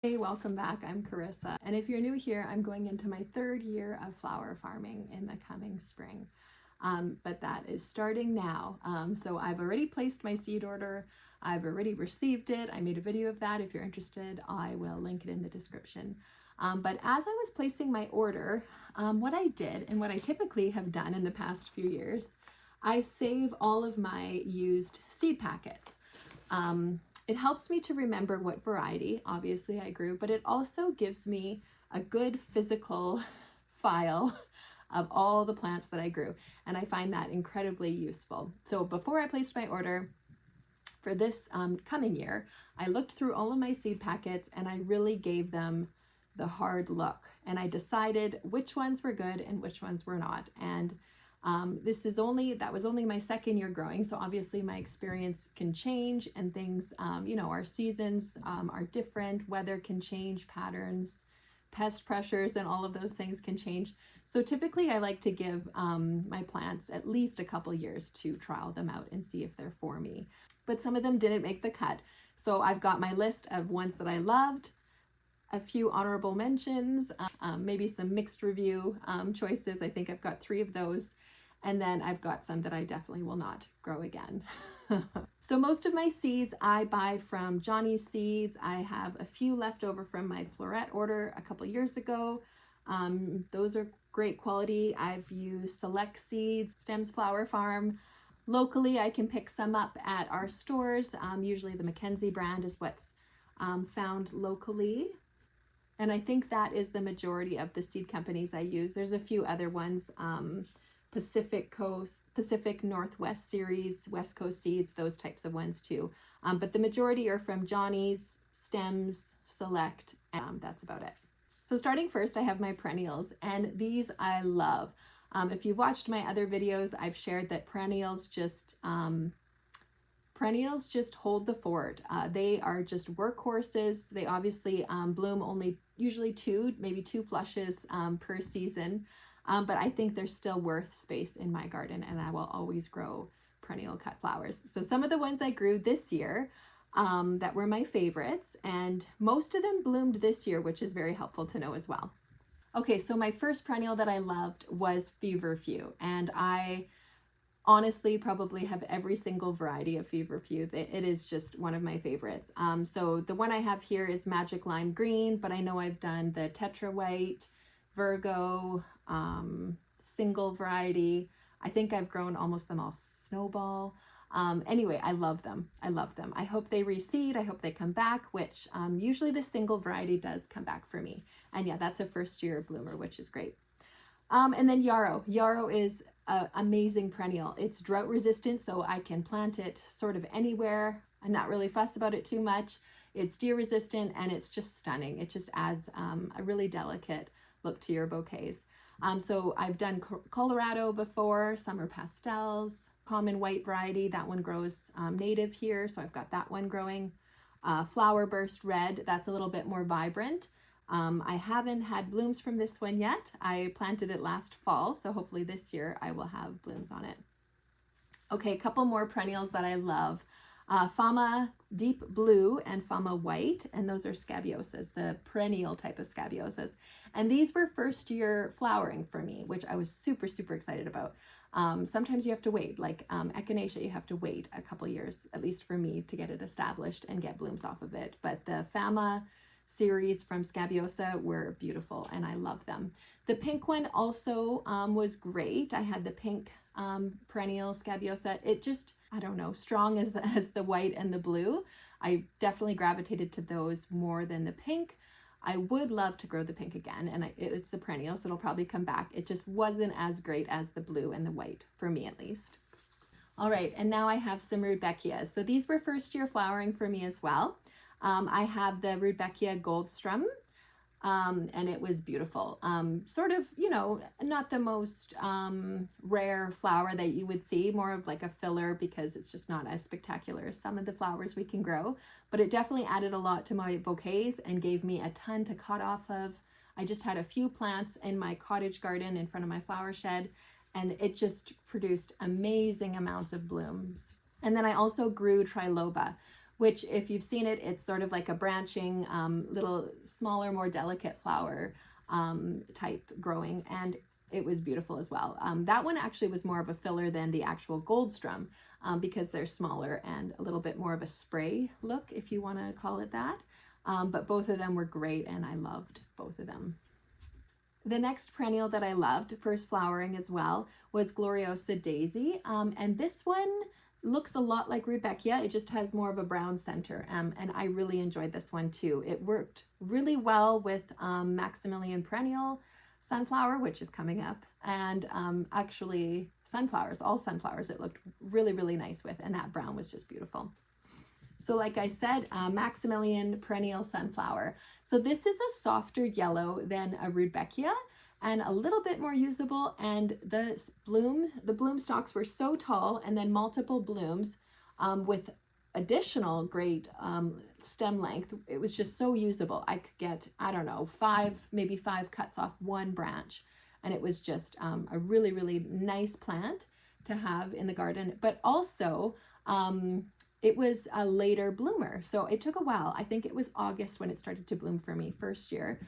Hey, welcome back. I'm Carissa. And if you're new here, I'm going into my third year of flower farming in the coming spring. But that is starting now. So I've already placed my seed order. I've already received it. I made a video of that. If you're interested, I will link it in the description. But as I was placing my order, what I did and what I typically have done in the past few years, I save all of my used seed packets. It helps me to remember what variety, obviously, I grew, but it also gives me a good physical file of all the plants that I grew, and I find that incredibly useful. So before I placed my order for this coming year, I looked through all of my seed packets and I really gave them the hard look, and I decided which ones were good and which ones were not. And that was only my second year growing, so obviously my experience can change and things, our seasons are different, weather can change, patterns, pest pressures, and all of those things can change. So typically I like to give my plants at least a couple years to trial them out and see if they're for me. But some of them didn't make the cut. So I've got my list of ones that I loved, a few honorable mentions, maybe some mixed review choices. I think I've got 3 of those. And then I've got some that I definitely will not grow again. So most of my seeds I buy from Johnny's Seeds. I have a few left over from my floret order a couple years ago. Those are great quality. I've used Select Seeds, Stems Flower Farm. Locally, I can pick some up at our stores. Usually the Mackenzie brand is what's found locally. And I think that is the majority of the seed companies I use. There's a few other ones, Pacific Northwest Series, West Coast Seeds, those types of ones too. But the majority are from Johnny's, Stems, Select, and that's about it. So starting first, I have my perennials, and these I love. If you've watched my other videos, I've shared that perennials just hold the fort. They are just workhorses. They obviously bloom only usually 2, maybe 2 flushes per season. But I think they're still worth space in my garden, and I will always grow perennial cut flowers. So some of the ones I grew this year that were my favorites, and most of them bloomed this year, which is very helpful to know as well. Okay, so my first perennial that I loved was Feverfew, and I honestly probably have every single variety of Feverfew. It is just one of my favorites. So the one I have here is Magic Lime Green, but I know I've done the Tetra White, Virgo, single variety. I think I've grown almost them all. Snowball. Anyway, I love them. I love them. I hope they reseed. I hope they come back, which usually the single variety does come back for me. And yeah, that's a first year bloomer, which is great. And then Yarrow. Yarrow is an amazing perennial. It's drought resistant, so I can plant it sort of anywhere. I'm not really fussed about it too much. It's deer resistant, and it's just stunning. It just adds a really delicate look to your bouquets. So I've done Colorado before, summer pastels, common white variety. That one grows native here, so I've got that one growing. Flower Burst Red, that's a little bit more vibrant. I haven't had blooms from this one yet. I planted it last fall, so hopefully this year I will have blooms on it. Okay, a couple more perennials that I love. Fama Deep Blue and Fama White, and those are scabiosas, the perennial type of scabiosas. And these were first year flowering for me, which I was super, super excited about. Sometimes you have to wait, like echinacea, you have to wait a couple years, at least for me, to get it established and get blooms off of it. But the Fama series from Scabiosa were beautiful, and I love them. The pink one also was great. I had the pink perennial Scabiosa. It just, I don't know, strong as the white and the blue. I definitely gravitated to those more than the pink. I would love to grow the pink again, and it's a perennial, so it'll probably come back. It just wasn't as great as the blue and the white, for me at least. All right, and now I have some Rudbeckias. So these were first year flowering for me as well. I have the Rudbeckia Goldstrum, and it was beautiful. Sort of, not the most rare flower that you would see, more of like a filler because it's just not as spectacular as some of the flowers we can grow. But it definitely added a lot to my bouquets and gave me a ton to cut off of. I just had a few plants in my cottage garden in front of my flower shed, and it just produced amazing amounts of blooms. And then I also grew Triloba, which if you've seen it, it's sort of like a branching, little smaller, more delicate flower type growing, and it was beautiful as well. That one actually was more of a filler than the actual Goldstrum, because they're smaller and a little bit more of a spray look, if you want to call it that. But both of them were great, and I loved both of them. The next perennial that I loved, first flowering as well, was Gloriosa Daisy. And this one looks a lot like Rudbeckia. It just has more of a brown center. And I really enjoyed this one too. It worked really well with Maximilian Perennial Sunflower, which is coming up. And actually sunflowers, all sunflowers, it looked really, really nice with. And that brown was just beautiful. So like I said, Maximilian Perennial Sunflower. So this is a softer yellow than a Rudbeckia and a little bit more usable. And the bloom stalks were so tall, and then multiple blooms with additional great stem length. It was just so usable. I could get, I don't know, maybe five cuts off one branch. And it was just a really, really nice plant to have in the garden. But also, it was a later bloomer, so it took a while. I think it was August when it started to bloom for me first year.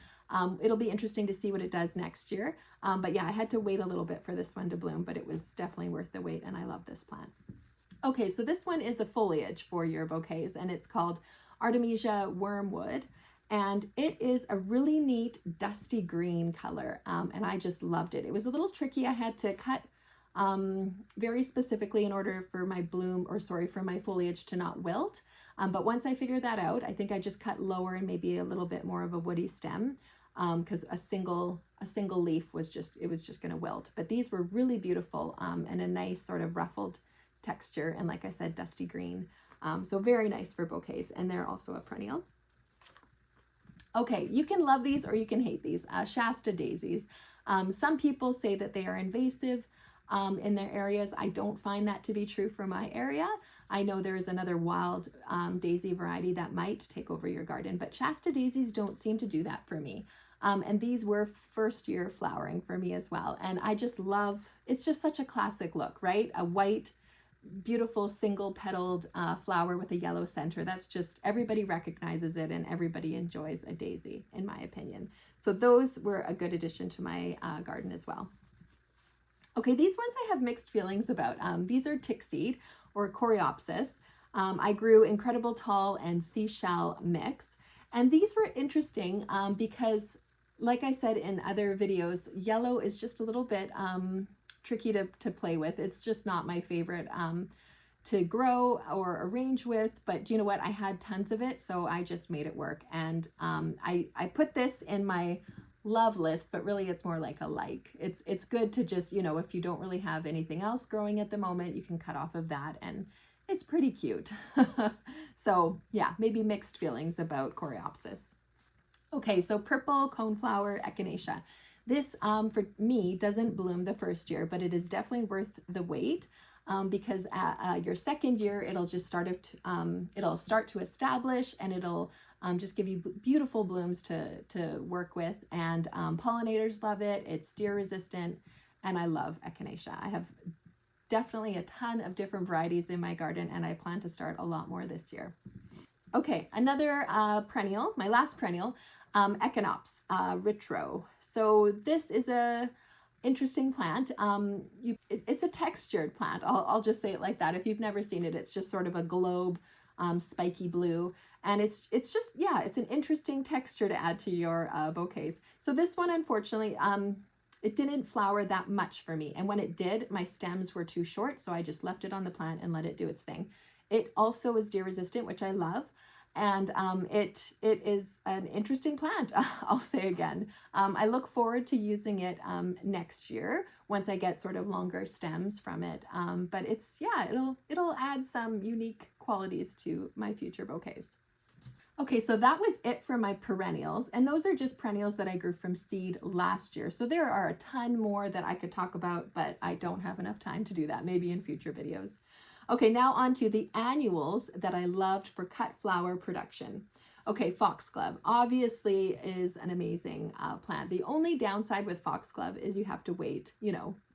It'll be interesting to see what it does next year. But yeah, I had to wait a little bit for this one to bloom, but it was definitely worth the wait, and I love this plant. Okay, so this one is a foliage for your bouquets, and it's called Artemisia Wormwood. And it is a really neat dusty green color, and I just loved it. It was a little tricky. I had to cut very specifically in order for my for my foliage to not wilt. But once I figured that out, I think I just cut lower and maybe a little bit more of a woody stem, because a single leaf was just going to wilt. But these were really beautiful, and a nice sort of ruffled texture, and like I said, dusty green. So very nice for bouquets, and they're also a perennial. Okay, you can love these or you can hate these. Shasta daisies. Some people say that they are invasive in their areas. I don't find that to be true for my area. I know there is another wild daisy variety that might take over your garden, but Shasta daisies don't seem to do that for me. And these were first year flowering for me as well. And I just love, it's just such a classic look, right? A white, beautiful single petaled flower with a yellow center. That's just, everybody recognizes it and everybody enjoys a daisy, in my opinion. So those were a good addition to my garden as well. Okay, these ones I have mixed feelings about. These are tickseed or Coreopsis. I grew Incredible Tall and Seashell Mix. And these were interesting because, like I said in other videos, yellow is just a little bit tricky to play with. It's just not my favorite to grow or arrange with, but you know what? I had tons of it, so I just made it work. And I put this in my love list, but really it's more like a like. It's good to just, you know, if you don't really have anything else growing at the moment, you can cut off of that, and it's pretty cute. So yeah, maybe mixed feelings about Coreopsis. Okay, so purple coneflower echinacea. This for me doesn't bloom the first year, but it is definitely worth the wait. Because your second year, it'll just start to establish, and it'll just give you beautiful blooms to work with, and pollinators love it. It's deer resistant, and I love echinacea. I have definitely a ton of different varieties in my garden, and I plan to start a lot more this year. Okay, another perennial, my last perennial, Echinops Ritro. So this is a interesting plant. It's a textured plant. I'll just say it like that. If you've never seen it, it's just sort of a globe, spiky blue. And it's just, yeah, it's an interesting texture to add to your bouquets. So this one, unfortunately, it didn't flower that much for me. And when it did, my stems were too short, so I just left it on the plant and let it do its thing. It also is deer resistant, which I love. And it is an interesting plant, I'll say again. I look forward to using it next year once I get sort of longer stems from it. But it's, yeah, it'll add some unique qualities to my future bouquets. Okay, so that was it for my perennials, and those are just perennials that I grew from seed last year. So there are a ton more that I could talk about, but I don't have enough time to do that, maybe in future videos. Okay, now on to the annuals that I loved for cut flower production. Okay, foxglove obviously is an amazing plant. The only downside with foxglove is you have to wait,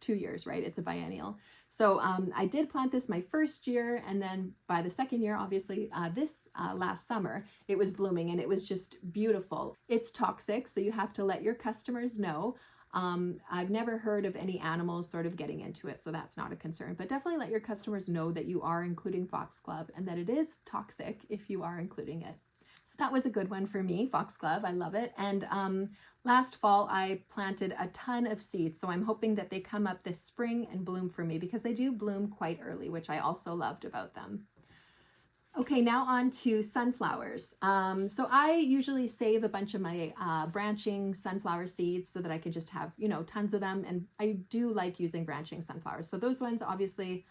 2 years, right? It's a biennial. So I did plant this my first year, and then by the second year, obviously this last summer, it was blooming and it was just beautiful. It's toxic, so you have to let your customers know. I've never heard of any animals sort of getting into it, so that's not a concern, but definitely let your customers know that you are including foxglove and that it is toxic if you are including it. So that was a good one for me, foxglove. I love it. And last fall, I planted a ton of seeds. So I'm hoping that they come up this spring and bloom for me because they do bloom quite early, which I also loved about them. Okay, now on to sunflowers. So I usually save a bunch of my branching sunflower seeds so that I can just have, you know, tons of them. And I do like using branching sunflowers. So those ones obviously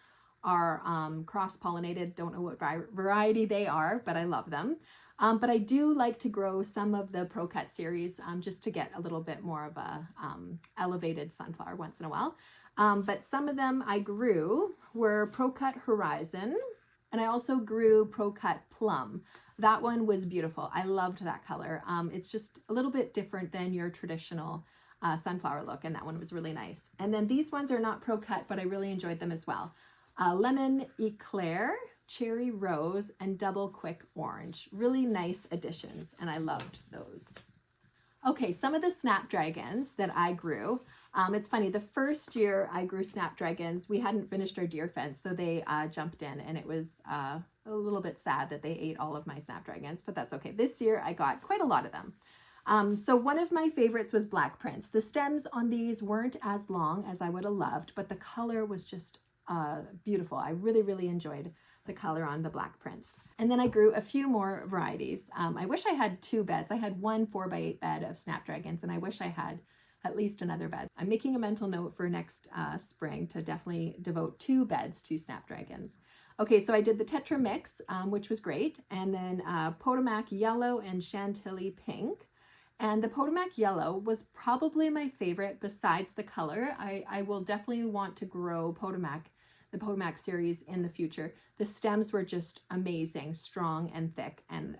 are cross-pollinated. Don't know what variety they are, but I love them. But I do like to grow some of the Pro-Cut series just to get a little bit more of a elevated sunflower once in a while. But some of them I grew were Pro-Cut Horizon, and I also grew Pro-Cut Plum. That one was beautiful. I loved that color. It's just a little bit different than your traditional sunflower look, and that one was really nice. And then these ones are not Pro-Cut, but I really enjoyed them as well. Lemon Eclair, Cherry Rose, and Double Quick Orange. Really nice additions, and I loved those. Okay, some of the snapdragons that I grew. It's funny, the first year I grew snapdragons, we hadn't finished our deer fence, so they jumped in, and it was a little bit sad that they ate all of my snapdragons, but that's okay. This year I got quite a lot of them. So one of my favorites was Black Prince. The stems on these weren't as long as I would have loved, but the color was just beautiful. I really, really enjoyed the color on the Black Prince. And then I grew a few more varieties. I wish I had 2 beds. I had one 4x8 bed of snapdragons, and I wish I had at least another bed. I'm making a mental note for next spring to definitely devote 2 beds to snapdragons. Okay, so I did the Tetra Mix, which was great, and then Potomac Yellow and Chantilly Pink. And the Potomac Yellow was probably my favorite besides the color. I will definitely want to grow the Potomac series in the future. The stems were just amazing, strong and thick, and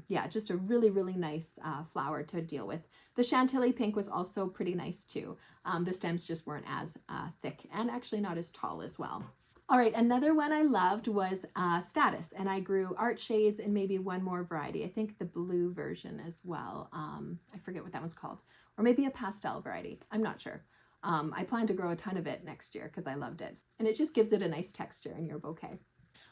yeah, just a really, really nice flower to deal with. The Chantilly Pink was also pretty nice too. The stems just weren't as thick and actually not as tall as well. All right, another one I loved was Status, and I grew Art Shades and maybe one more variety. I think the blue version as well. I forget what that one's called, or maybe a pastel variety. I'm not sure. I plan to grow a ton of it next year because I loved it, and it just gives it a nice texture in your bouquet.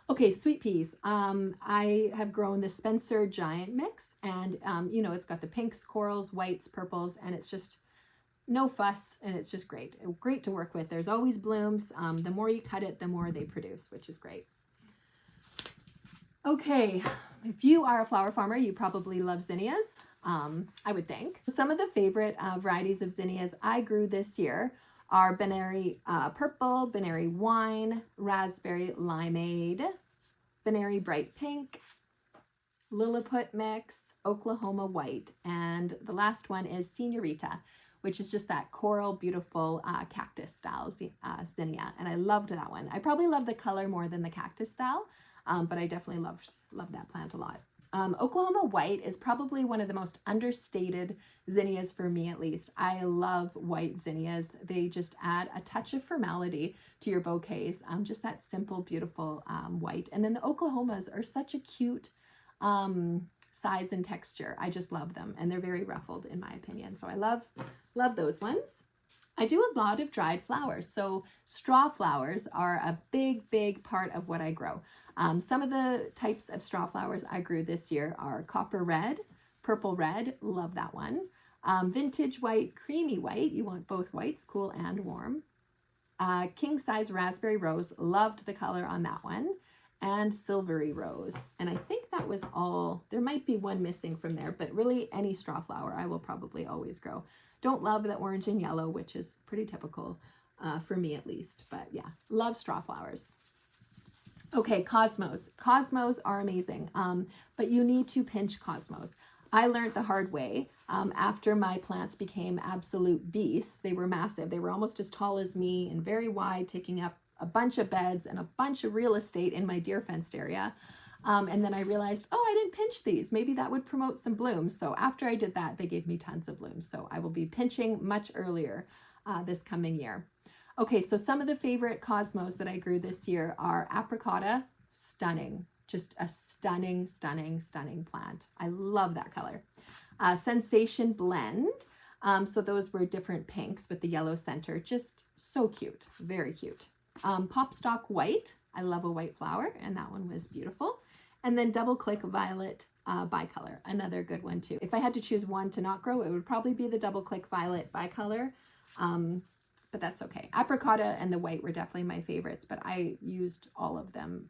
Okay, sweet peas. I have grown the Spencer Giant Mix, and you know, it's got the pinks, corals, whites, purples, and it's just no fuss, and it's just great. Great to work with. There's always blooms. The more you cut it, the more they produce, which is great. Okay, if you are a flower farmer, you probably love zinnias, I would think. Some of the favorite varieties of zinnias I grew this year are Benary Purple, Benary Wine, Raspberry Limeade, Benary Bright Pink, Lilliput Mix, Oklahoma White, and the last one is Senorita, which is just that coral, beautiful cactus style zinnia, and I loved that one. I probably love the color more than the cactus style, but I definitely love that plant a lot. Oklahoma White is probably one of the most understated zinnias for me, at least. I love white zinnias. They just add a touch of formality to your bouquets. Just that simple, beautiful white. And then the Oklahomas are such a cute size and texture. I just love them, and they're very ruffled in my opinion. So I love those ones. I do a lot of dried flowers. So straw flowers are a big part of what I grow. Some of the types of straw flowers I grew this year are Copper Red, Purple Red, love that one. Vintage White, Creamy White, you want both whites, cool and warm. King Size Raspberry Rose, loved the color on that one. And Silvery Rose. And I think that was all. There might be one missing from there, but really any straw flower I will probably always grow. Don't love the orange and yellow, which is pretty typical for me at least, but yeah, love straw flowers. Okay, cosmos. Cosmos are amazing, but you need to pinch cosmos. I learned the hard way after my plants became absolute beasts. They were massive. They were almost as tall as me and very wide, taking up a bunch of beds and a bunch of real estate in my deer fenced area. And then I realized, oh, I didn't pinch these. Maybe that would promote some blooms. So after I did that, they gave me tons of blooms. So I will be pinching much earlier this coming year. Okay, so some of the favorite cosmos that I grew this year are Apricotta, stunning, just a stunning, stunning, stunning plant. I love that color. Sensation Blend, so those were different pinks with the yellow center, just so cute, very cute. Popstock White, I love a white flower, and that one was beautiful. And then Double Click Violet bicolor, another good one too. If I had to choose one to not grow, it would probably be the Double Click Violet bicolor, but that's okay. Apricotta and the white were definitely my favorites, but I used all of them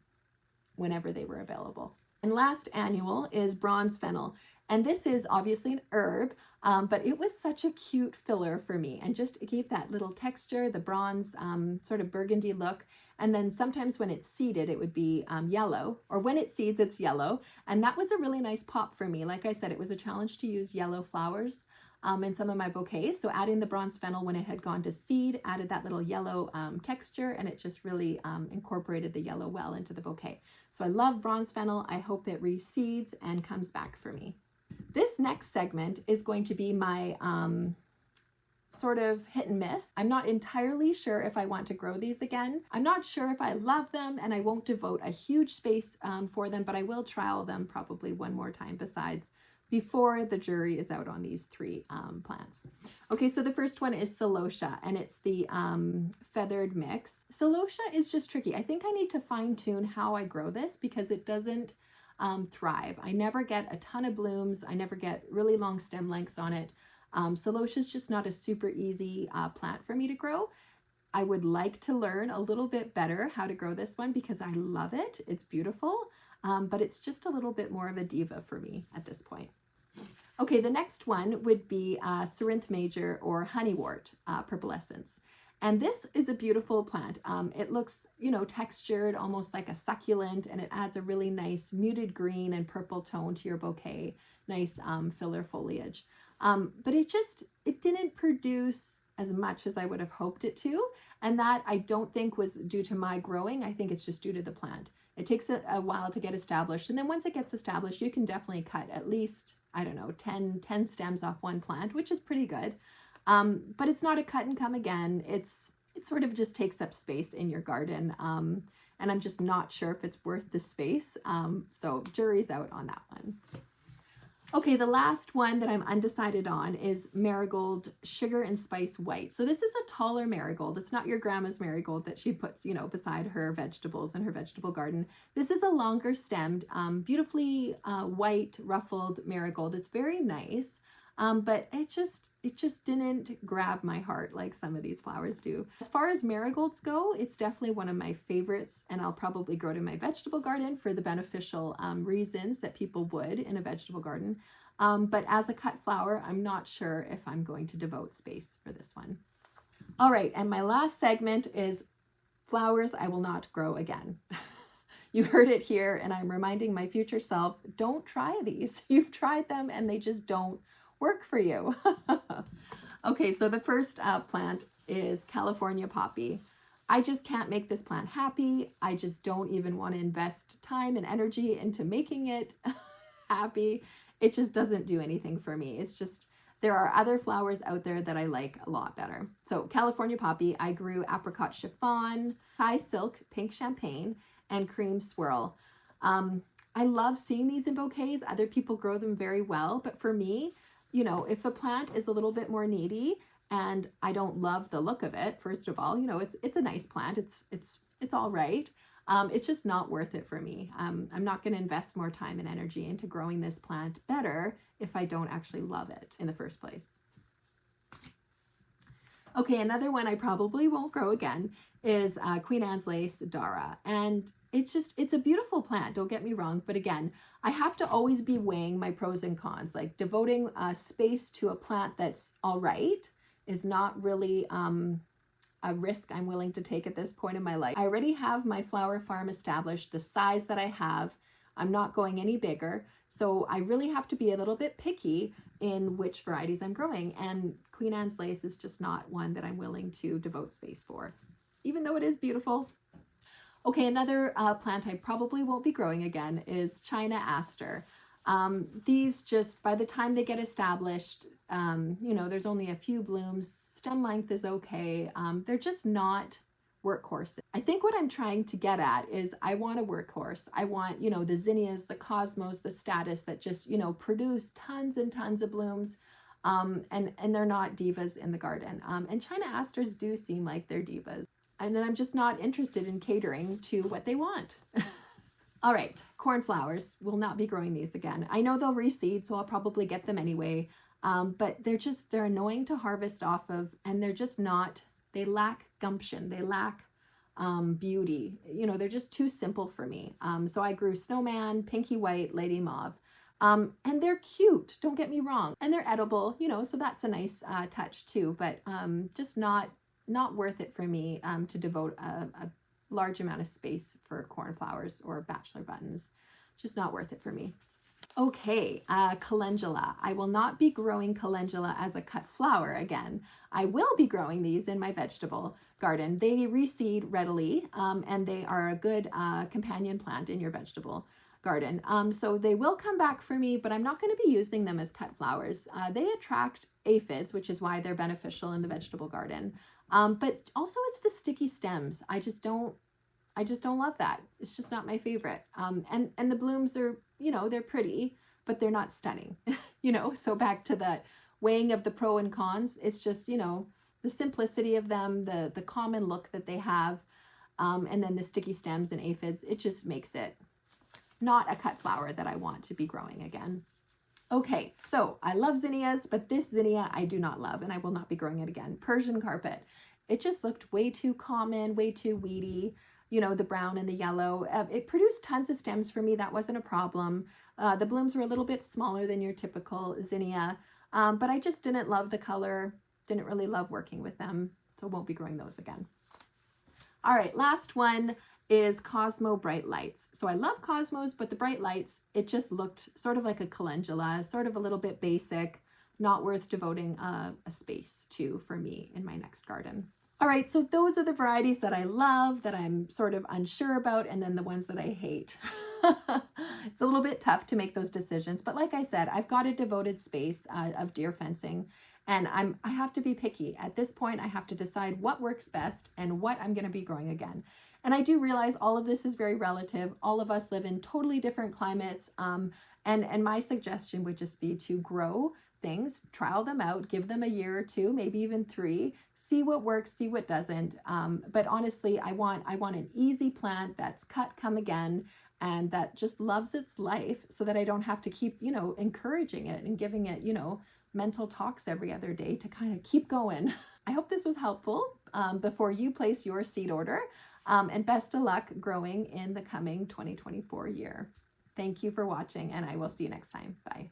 whenever they were available. And last annual is Bronze Fennel. And this is obviously an herb, but it was such a cute filler for me, and just it gave that little texture, the bronze sort of burgundy look. And then sometimes when it's seeded, it would be yellow, or when it seeds, it's yellow. And that was a really nice pop for me. Like I said, it was a challenge to use yellow flowers in some of my bouquets. So adding the Bronze Fennel when it had gone to seed added that little yellow texture, and it just really incorporated the yellow well into the bouquet. So I love Bronze Fennel. I hope it reseeds and comes back for me. This next segment is going to be my sort of hit and miss. I'm not entirely sure if I want to grow these again. I'm not sure if I love them, and I won't devote a huge space for them, but I will trial them probably one more time besides before the jury is out on these three plants. Okay, so the first one is Celosia, and it's the feathered mix. Celosia is just tricky. I think I need to fine tune how I grow this because it doesn't thrive. I never get a ton of blooms. I never get really long stem lengths on it. Celosia is just not a super easy plant for me to grow. I would like to learn a little bit better how to grow this one because I love it. It's beautiful, but it's just a little bit more of a diva for me at this point. Okay, the next one would be Cerinthe Major or Honeywort Purpulescence. And this is a beautiful plant. It looks, textured, almost like a succulent, and it adds a really nice muted green and purple tone to your bouquet. Nice filler foliage. But it didn't produce as much as I would have hoped it to. And that I don't think was due to my growing. I think it's just due to the plant. It takes a while to get established. And then once it gets established, you can definitely cut at least, 10 stems off one plant, which is pretty good. But it's not a cut and come again. It sort of just takes up space in your garden. And I'm just not sure if it's worth the space. So jury's out on that one. Okay, the last one that I'm undecided on is Marigold Sugar and Spice White. So this is a taller marigold. It's not your grandma's marigold that she puts, beside her vegetables in her vegetable garden. This is a longer stemmed, beautifully white ruffled marigold. It's very nice. But it just didn't grab my heart like some of these flowers do. As far as marigolds go, it's definitely one of my favorites, and I'll probably grow it in my vegetable garden for the beneficial reasons that people would in a vegetable garden. But as a cut flower, I'm not sure if I'm going to devote space for this one. All right, and my last segment is flowers I will not grow again. You heard it here, and I'm reminding my future self, don't try these. You've tried them and they just don't work for you. Okay, so the first plant is California Poppy. I just can't make this plant happy. I just don't even want to invest time and energy into making it happy. It just doesn't do anything for me. It's just, there are other flowers out there that I like a lot better. So California Poppy, I grew Apricot Chiffon, Thai Silk, Pink Champagne, and Cream Swirl. I love seeing these in bouquets. Other people grow them very well, but for me, if a plant is a little bit more needy and I don't love the look of it, first of all, it's a nice plant. It's all right. It's just not worth it for me. I'm not going to invest more time and energy into growing this plant better if I don't actually love it in the first place. Okay, another one I probably won't grow again is Queen Anne's Lace Dara. And it's a beautiful plant, don't get me wrong. But again, I have to always be weighing my pros and cons. Like devoting space to a plant that's all right is not really a risk I'm willing to take at this point in my life. I already have my flower farm established, the size that I have. I'm not going any bigger. So I really have to be a little bit picky in which varieties I'm growing. And Queen Anne's Lace is just not one that I'm willing to devote space for, even though it is beautiful. Okay, another plant I probably won't be growing again is China Aster. These just, by the time they get established, there's only a few blooms stem length is okay. They're just not workhorses. I think what I'm trying to get at is I want a workhorse. I want, you know, the zinnias, the cosmos, the status that just, you know, produce tons and tons of blooms. And they're not divas in the garden. And China asters do seem like they're divas. And then I'm just not interested in catering to what they want. All right, cornflowers. Will not be growing these again. I know they'll reseed, so I'll probably get them anyway. But they're annoying to harvest off of, and they're just not, they lack gumption. They lack beauty. You know, they're just too simple for me. So I grew snowman, pinky white, lady mauve. And they're cute, don't get me wrong. And they're edible, you know, so that's a nice touch too, but just not worth it for me to devote a large amount of space for cornflowers or bachelor buttons. Just not worth it for me. Okay, calendula. I will not be growing calendula as a cut flower again. I will be growing these in my vegetable garden. They reseed readily, and they are a good companion plant in your vegetable garden. So they will come back for me, but I'm not going to be using them as cut flowers. They attract aphids, which is why they're beneficial in the vegetable garden. But also it's the sticky stems. I just don't love that. It's just not my favorite. And the blooms are, you know, they're pretty, but they're not stunning, you know? So back to the weighing of the pro and cons, it's just, you know, the simplicity of them, the common look that they have, and then the sticky stems and aphids, it just makes it not a cut flower that I want to be growing again. Okay, so I love zinnias, but this zinnia I do not love, and I will not be growing it again. Persian carpet. It just looked way too common, way too weedy. You know, the brown and the yellow. It produced tons of stems for me. That wasn't a problem. The blooms were a little bit smaller than your typical zinnia, but I just didn't love the color. Didn't really love working with them, so won't be growing those again. All right, last one is Cosmo Bright Lights. So I love Cosmos, but the Bright Lights, it just looked sort of like a calendula, sort of a little bit basic, not worth devoting a space to for me in my next garden. All right, so those are the varieties that I love, that I'm sort of unsure about, and then the ones that I hate. It's a little bit tough to make those decisions, but like I said, I've got a devoted space of deer fencing, and I have to be picky. At this point, I have to decide what works best and what I'm going to be growing again. And I do realize all of this is very relative. All of us live in totally different climates, and my suggestion would just be to grow things, trial them out, give them a year or two, maybe even 3, see what works, see what doesn't. But honestly, I want an easy plant that's cut, come again, and that just loves its life, so that I don't have to keep, you know, encouraging it and giving it, you know, mental talks every other day to kind of keep going. I hope this was helpful before you place your seed order, and best of luck growing in the coming 2024 year. Thank you for watching, and I will see you next time. Bye.